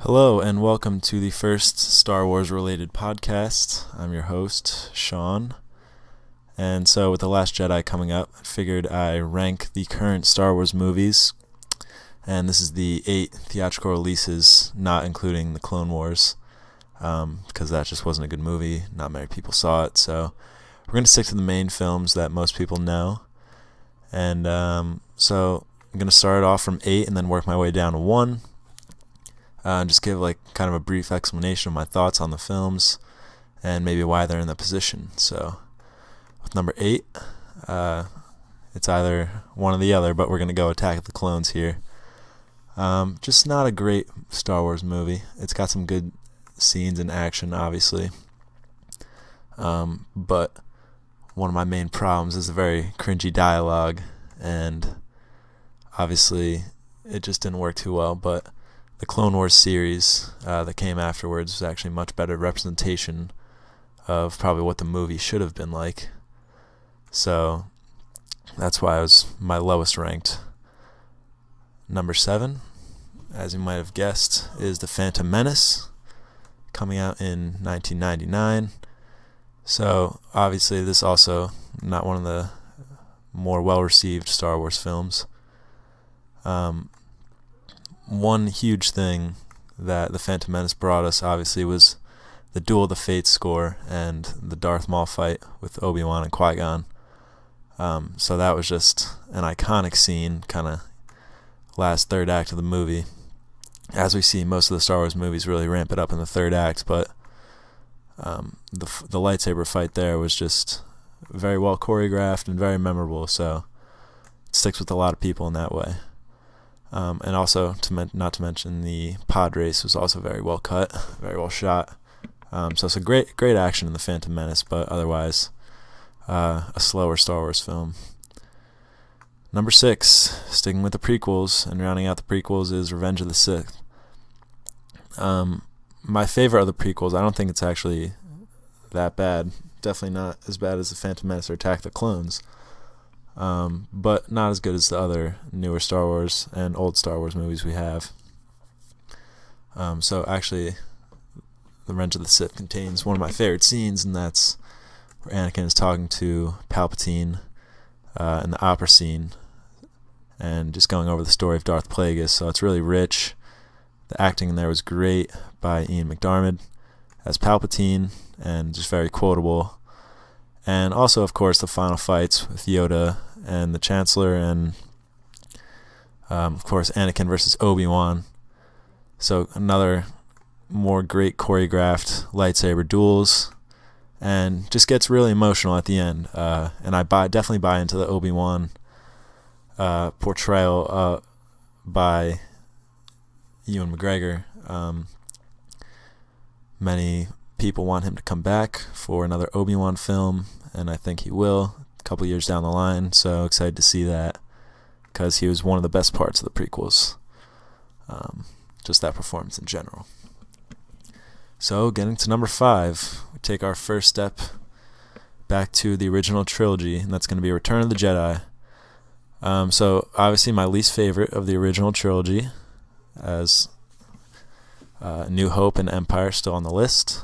Hello, and welcome to the first Star Wars related podcast. I'm your host, Sean. And so, with The Last Jedi coming up, I figured I rank the current Star Wars movies. And this is the 8 theatrical releases, not including the Clone Wars, because that just wasn't a good movie. Not many people saw it. So, we're going to stick to the main films that most people know. And so, I'm going to start off from 8 and then work my way down to 1. Just give kind of a brief explanation of my thoughts on the films and maybe why they're in the position. So with number 8, it's either one or the other, but we're going to go Attack of the Clones here. Just not a great Star Wars movie. It's got some good scenes and action, obviously. But one of my main problems is the very cringy dialogue, and obviously it just didn't work too well, but the Clone Wars series that came afterwards was actually much better representation of probably what the movie should have been like. So that's why it was my lowest ranked. Number 7, as you might have guessed, is The Phantom Menace, coming out in 1999. So obviously this is also not one of the more well-received Star Wars films. One huge thing that The Phantom Menace brought us, obviously, was the Duel of the Fates score and the Darth Maul fight with Obi-Wan and Qui-Gon. So that was just an iconic scene, kind of last third act of the movie. As we see, most of the Star Wars movies really ramp it up in the third act, but the lightsaber fight there was just very well choreographed and very memorable, so it sticks with a lot of people in that way. And also, not to mention, the pod race was also very well cut, very well shot. So it's a great action in The Phantom Menace, but otherwise a slower Star Wars film. Number 6, sticking with the prequels and rounding out the prequels, is Revenge of the Sith. My favorite of the prequels, I don't think it's actually that bad. Definitely not as bad as The Phantom Menace or Attack of the Clones. But not as good as the other newer Star Wars and old Star Wars movies we have. So actually, The Revenge of the Sith contains one of my favorite scenes, and that's where Anakin is talking to Palpatine in the opera scene, and just going over the story of Darth Plagueis. So it's really rich. The acting in there was great by Ian McDiarmid as Palpatine, and just very quotable. And also, of course, the final fights with Yoda and the Chancellor, and of course, Anakin versus Obi-Wan. So another more great choreographed lightsaber duels, and just gets really emotional at the end. And I definitely buy into the Obi-Wan portrayal by Ewan McGregor. Many people want him to come back for another Obi-Wan film, and I think he will a couple years down the line, so excited to see that, because he was one of the best parts of the prequels. Just that performance in general. So, getting to number 5, we take our first step back to the original trilogy, and that's going to be Return of the Jedi. So, obviously my least favorite of the original trilogy, as New Hope and Empire still on the list.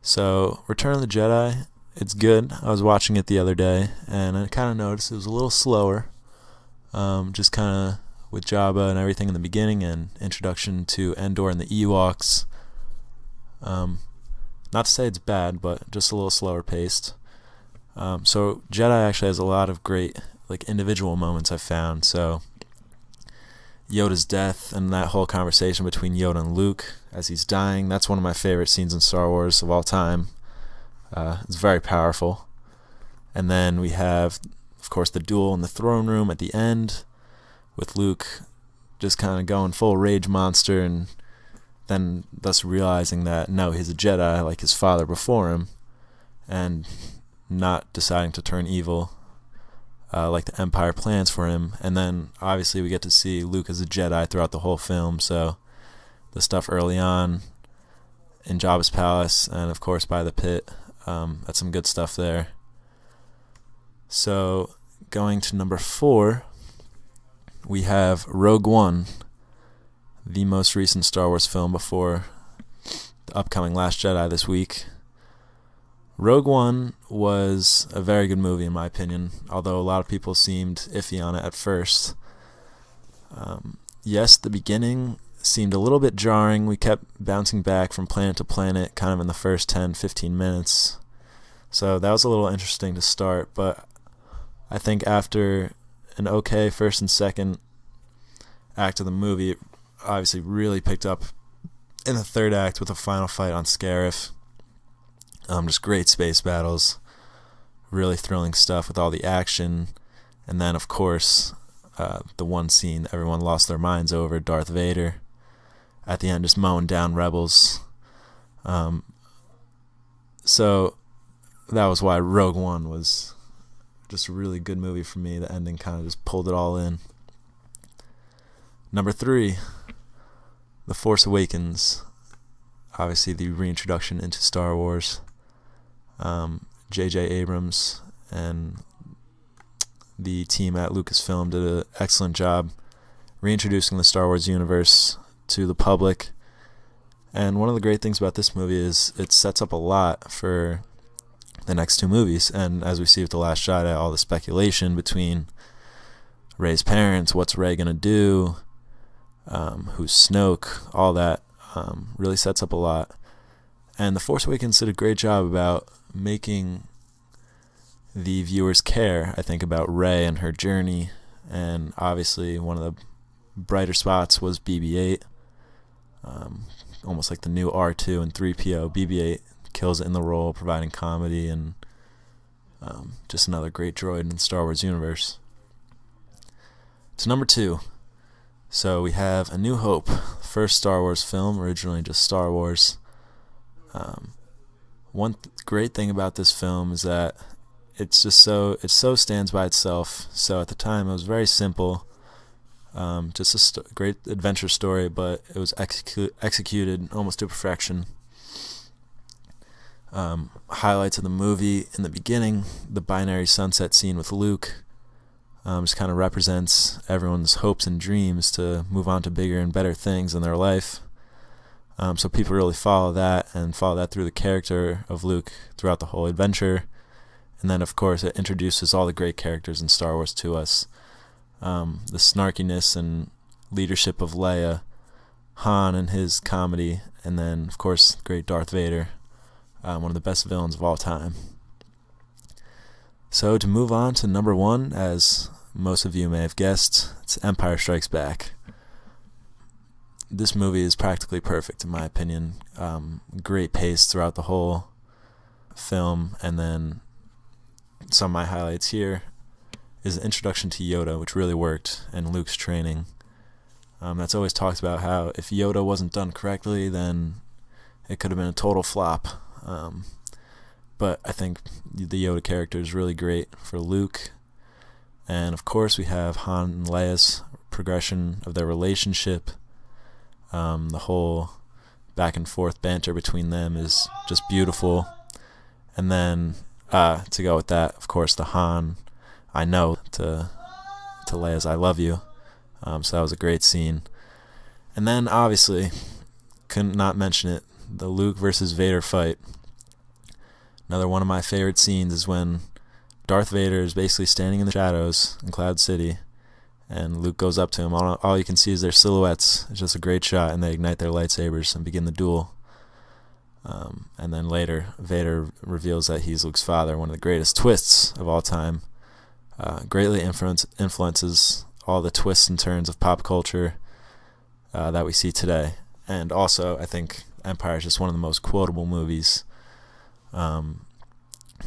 So, Return of the Jedi, it's good. I was watching it the other day, and I kind of noticed it was a little slower. Just kind of with Jabba and everything in the beginning, and introduction to Endor and the Ewoks. Not to say it's bad, but just a little slower paced. So, Jedi actually has a lot of great individual moments I found. So, Yoda's death and that whole conversation between Yoda and Luke as he's dying, that's one of my favorite scenes in Star Wars of all time. It's very powerful. And then we have, of course, the duel in the throne room at the end, with Luke just kind of going full rage monster, and then thus realizing that no, he's a Jedi like his father before him, and not deciding to turn evil like the Empire plans for him. And then obviously we get to see Luke as a Jedi throughout the whole film, so the stuff early on in Jabba's palace, and of course by the pit, that's some good stuff there. So going to number 4, we have Rogue One. the most recent Star Wars film before the upcoming Last Jedi this week. Rogue One was a very good movie in my opinion, although a lot of people seemed iffy on it at first. Yes, the beginning seemed a little bit jarring. We kept bouncing back from planet to planet kind of in the first 10-15 minutes. So that was a little interesting to start, but I think after an okay first and second act of the movie, it obviously really picked up in the third act with the final fight on Scarif. Just great space battles, really thrilling stuff with all the action, and then of course the one scene everyone lost their minds over, Darth Vader at the end just mowing down rebels. So that was why Rogue One was just a really good movie for me. The ending kind of just pulled it all in. Number 3, The Force Awakens. Obviously the reintroduction into Star Wars. J.J. Abrams and the team at Lucasfilm did an excellent job reintroducing the Star Wars universe to the public. And one of the great things about this movie is it sets up a lot for the next 2 movies. And as we see with The Last Jedi, all the speculation between Rey's parents, what's Rey going to do, who's Snoke, all that really sets up a lot. And The Force Awakens did a great job about making the viewers care, I think, about Rey and her journey. And obviously one of the brighter spots was BB-8. Almost like the new R2 and 3PO. BB-8 kills it in the role, providing comedy and just another great droid in the Star Wars universe. To number 2. So we have A New Hope, first Star Wars film, originally just Star Wars. One great thing about this film is that it so stands by itself. So at the time it was very simple. Just a great adventure story, but it was executed almost to perfection. Highlights of the movie: in the beginning, the binary sunset scene with Luke just kind of represents everyone's hopes and dreams to move on to bigger and better things in their life. So people really follow that through the character of Luke throughout the whole adventure. And then of course it introduces all the great characters in Star Wars to us. The snarkiness and leadership of Leia, Han and his comedy, and then of course great Darth Vader, one of the best villains of all time. So to move on to number 1, as most of you may have guessed, it's Empire Strikes Back. This movie is practically perfect in my opinion. Great pace throughout the whole film, and then some of my highlights here is the introduction to Yoda, which really worked, and Luke's training. That's always talked about how if Yoda wasn't done correctly, then it could have been a total flop. But I think the Yoda character is really great for Luke. And of course we have Han and Leia's progression of their relationship. The whole back and forth banter between them is just beautiful. And then to go with that, of course, the Han I know to Leia's I love you. So that was a great scene. And then obviously couldn't not mention it, the Luke versus Vader fight. Another one of my favorite scenes is when Darth Vader is basically standing in the shadows in Cloud City, and Luke goes up to him. All you can see is their silhouettes. It's just a great shot, and they ignite their lightsabers and begin the duel. And then later, Vader reveals that he's Luke's father, one of the greatest twists of all time. Greatly influences all the twists and turns of pop culture that we see today. And also, I think Empire is just one of the most quotable movies.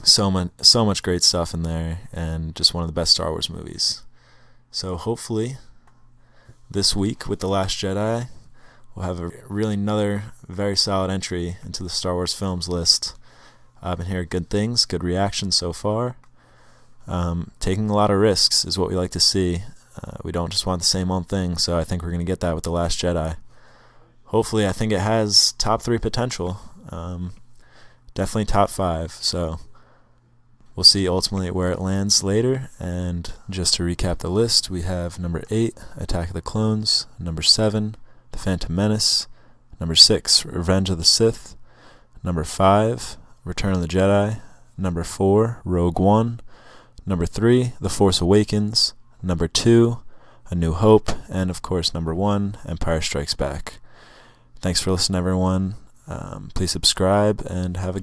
So much great stuff in there, and just one of the best Star Wars movies. So hopefully this week with The Last Jedi, we'll have another very solid entry into the Star Wars films list. I've been hearing good things, good reactions so far. Taking a lot of risks is what we like to see. We don't just want the same old thing, so I think we're going to get that with The Last Jedi. Hopefully, I think it has top 3 potential. Definitely top 5, so we'll see ultimately where it lands later. And just to recap the list, we have number 8, Attack of the Clones, number 7, The Phantom Menace. Number 6, Revenge of the Sith. Number 5, Return of the Jedi. Number 4, Rogue One. Number 3, The Force Awakens. Number 2, A New Hope. And of course, number 1, Empire Strikes Back. Thanks for listening, everyone. Please subscribe and have a good